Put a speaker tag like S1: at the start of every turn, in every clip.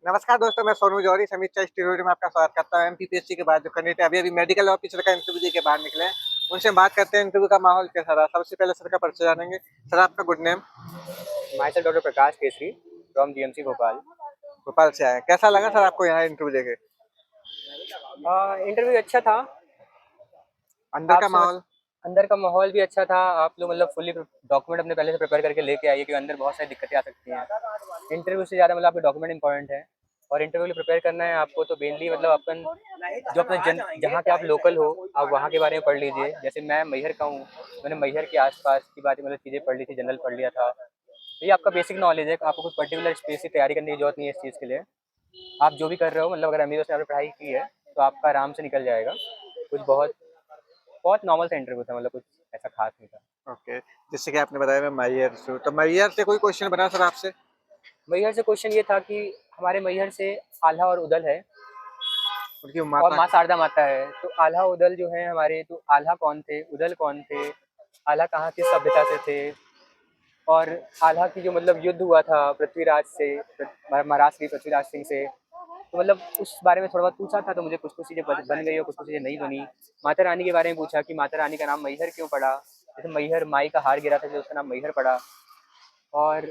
S1: नमस्कार दोस्तों, मैं सोनू जौहरी समीक्षा स्टूडियो में आपका स्वागत करता हूँ। एमपीपीएससी के बाद जो कैंडिडेट अभी मेडिकल ऑफिसर का इंटरव्यू दे के बाहर निकले हैं, उनसे बात करते हैं इंटरव्यू का माहौल कैसा रहा। सबसे पहले सर का परिचय जानेंगे। सर आपका good name?
S2: Myself doctor Prakash Kesari from GMC Bhopal.
S1: Bhopal से आए। कैसा लगा सर आपको यहाँ इंटरव्यू देके?
S2: इंटरव्यू अच्छा था।
S1: अंदर
S2: आप
S1: का
S2: समझ
S1: माहौल?
S2: अंदर का माहौल भी अच्छा था। आप लोग मतलब फुल्ली डॉक्यूमेंट अपने पहले से प्रिपेयर करके लेके आइए, क्योंकि अंदर बहुत सारी दिक्कतें आ सकती हैं। इंटरव्यू से ज़्यादा मतलब आपके डॉक्यूमेंट इंपॉर्टेंट है, और इंटरव्यू के लिए प्रिपेयर करना है आपको तो मेनली मतलब अपन जो अपने जहाँ के आप लोकल हो, आप वहाँ के बारे में पढ़ लीजिए। जैसे मैं मैहर का हूँ, मैंने मैहर के आसपास की बातें मतलब चीज़ें पढ़ ली थी, जनरल पढ़ लिया था। तो ये आपका बेसिक नॉलेज है। आपको कुछ पर्टिकुलर स्पेस की तैयारी करने की जरूरत नहीं है इस चीज़ के लिए। आप जो भी कर रहे हो, मतलब अगर एमबीबीएस में आपने पढ़ाई की है तो आपका आराम से निकल जाएगा। कुछ बहुत बहुत नॉर्मल सा इंटरव्यू था, मतलब कुछ ऐसा खास नहीं था।
S1: ओके, जैसे कि आपने बताया मैं मैहर से हूँ, तो मैहर से कोई क्वेश्चन बना सर आपसे?
S2: मैहर से क्वेश्चन ये था कि हमारे मैहर से आल्हा और उदल है,
S1: उनकी
S2: और
S1: माता?
S2: माँ शारदा माता है। तो आल्हा उदल जो है हमारे, तो आल्हा कौन थे, उदल कौन थे, आल्हा कहाँ की सभ्यता से थे, और आल्हा की जो मतलब युद्ध हुआ था पृथ्वीराज से, महाराष्ट्र की पृथ्वीराज सिंह से, तो मतलब उस बारे में थोड़ा बहुत पूछा था। तो मुझे कुछ कुछ चीज़ें बन गई और कुछ कुछ चीज़ें नहीं बनी। माता रानी के बारे में पूछा कि माता रानी का नाम मैहर क्यों पड़ा। जैसे मैहर माई का हार गिरा था, जो उसका नाम मैहर पड़ा। और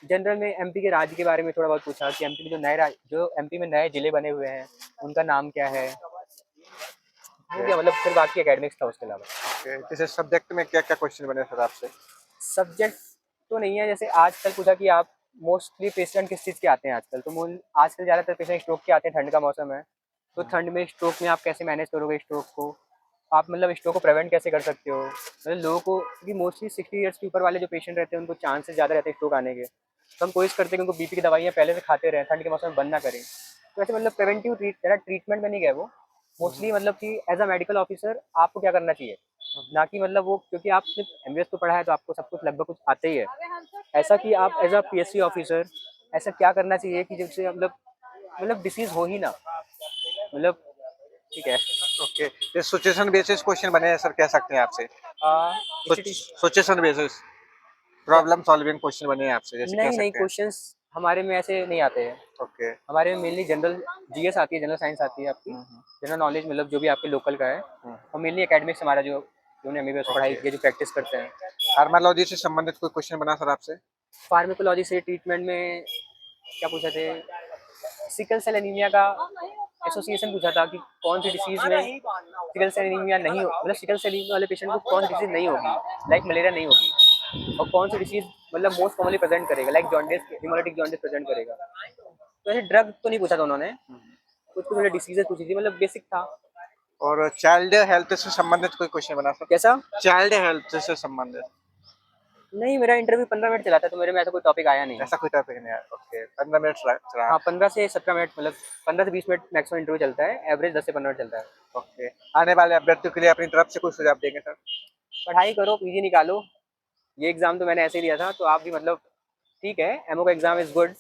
S2: जनरल में एमपी के राज्य के बारे में थोड़ा बहुत पूछा कि एमपी में जो एमपी में नए जिले बने हुए हैं उनका नाम क्या है। हो गया, मतलब फिर बाकी एकेडमिक्स था उसके अलावा।
S1: ओके, जैसे सब्जेक्ट में क्या क्या क्वेश्चन बने सर आपसे?
S2: सब्जेक्ट तो नहीं है। जैसे आजकल पूछा कि आप मोस्टली पेशेंट किस चीज़ के आते हैं आजकल, तो आजकल ज़्यादातर पेशेंट स्ट्रोक के आते हैं। ठंड का मौसम है, तो ठंड में स्ट्रोक में आप कैसे मैनेज करोगे स्ट्रोक को, आप मतलब स्ट्रोक को प्रिवेंट कैसे कर सकते हो। मतलब लोगों को, क्योंकि मोस्टली 60 ईयर्स के ऊपर वाले जो पेशेंट रहते हैं उनको चांसेस ज़्यादा रहते हैं स्ट्रोक आने के। तो हम कोशिश करते हैं कि उनको बीपी की दवाइयाँ पहले से खाते रहें, ठंड के मौसम में बंद ना करें। तो ऐसे मतलब प्रिवेंटिव ट्रीटमेंट में नहीं गए वो, मोस्टली मतलब कि एज अ मेडिकल ऑफिसर आपको क्या करना चाहिए, ना कि मतलब वो, क्योंकि आपने एमबीबीएस तो पढ़ा है तो आपको सब कुछ लगभग कुछ आते ही है। ऐसा कि आप एज अ पीएससी ऑफिसर ऐसा क्या करना चाहिए कि जिससे मतलब डिसीज हो ही ना, मतलब ठीक है।
S1: ओके, ये सिचुएशन बेसिस क्वेश्चन बने हैं सर, कह सकते हैं आपसे?
S2: इंस्टीट्यूट
S1: सिचुएशन बेसिस
S2: क्या?
S1: प्रॉब्लम सॉल्विंग क्वेश्चन बने हैं आपसे, जैसे कह
S2: नहीं नहीं,
S1: सकते हैं?
S2: क्वेश्चंस हमारे में ऐसे नहीं आते हैं।
S1: ओके।
S2: हमारे में मेनली जनरल जीएस आती है, जनरल साइंस आती है आपकी,
S1: हम्म।
S2: जनरल नॉलेज मतलब जो भी आपके लोकल का है।
S1: हम्म।
S2: और मेनली एकेडमिक्स हमारा जो जो एमबीबीएस पढ़ाई
S1: ओके,
S2: की है, जो प्रैक्टिस करते हैं।
S1: फार्माकोलॉजी से संबंधित कोई क्वेश्चन बना सर आपसे?
S2: फार्माकोलॉजी से ट्रीटमेंट में क्या पूछा थे, सिकल सेल एनीमिया का एसोसिएशन पूछा था कि कौन सी डिसीज में सिकल सेल एनीमिया नहीं हो, मतलब सिकल सेल एनीमिया वाले पेशेंट को कौन सी डिसीज नहीं होगी, लाइक मलेरिया नहीं होगी, और कौन सी डिसीज मतलब मोस्ट कॉमनली प्रेजेंट करेगा, like jaundice, haemolytic jaundice present करेगा। तो ऐसे ड्रग तो नहीं पूछा था उन्होंने, कुछ कुछ डिसीजेस पूछी थी, मतलब बेसिक था।
S1: और चाइल्ड हेल्थ से संबंधित कोई क्वेश्चन बना सर?
S2: कैसा?
S1: चाइल्ड हेल्थ से संबंधित
S2: नहीं, मेरा इंटरव्यू 15 मिनट चला था, तो मेरे में ऐसा कोई टॉपिक आया नहीं।
S1: ऐसा कोई टॉपिक नहीं है। ओके, 15 मिनट चला।
S2: हाँ, 15 से 17 मिनट, मतलब 15 से 20 मिनट मैक्सिमम इंटरव्यू चलता है, एवरेज 10 से 15 मिनट चलता है।
S1: ओके, आने वाले अभ्यर्थियों के लिए अपनी तरफ से कुछ सुझाव देंगे सर?
S2: पढ़ाई करो, पीजी निकालो। ये एग्ज़ाम तो मैंने ऐसे ही दिया था, तो आप भी मतलब ठीक है, एमओ का एग्ज़ाम इज़ गुड।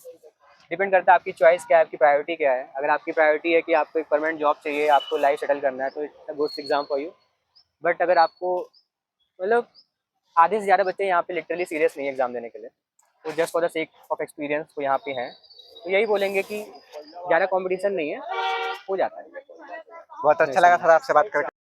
S2: डिपेंड करता है आपकी चॉइस क्या है, आपकी प्रायोरिटी क्या है। अगर आपकी प्रायोरिटी है कि आपको एक परमानेंट जॉब चाहिए, आपको लाइफ सेटल करना है, तो it's a good exam for you. But अगर आपको मतलब आधे से ज़्यादा बच्चे यहाँ पे लिटरली सीरियस नहीं है एग्ज़ाम देने के लिए, वो just for the sake of experience वो यहाँ पे हैं। तो यही बोलेंगे कि ज़्यादा कॉम्पिटिशन नहीं है, हो जाता है।
S1: बहुत
S2: नहीं
S1: अच्छा लगा
S2: समझ
S1: सर आपसे बात करके।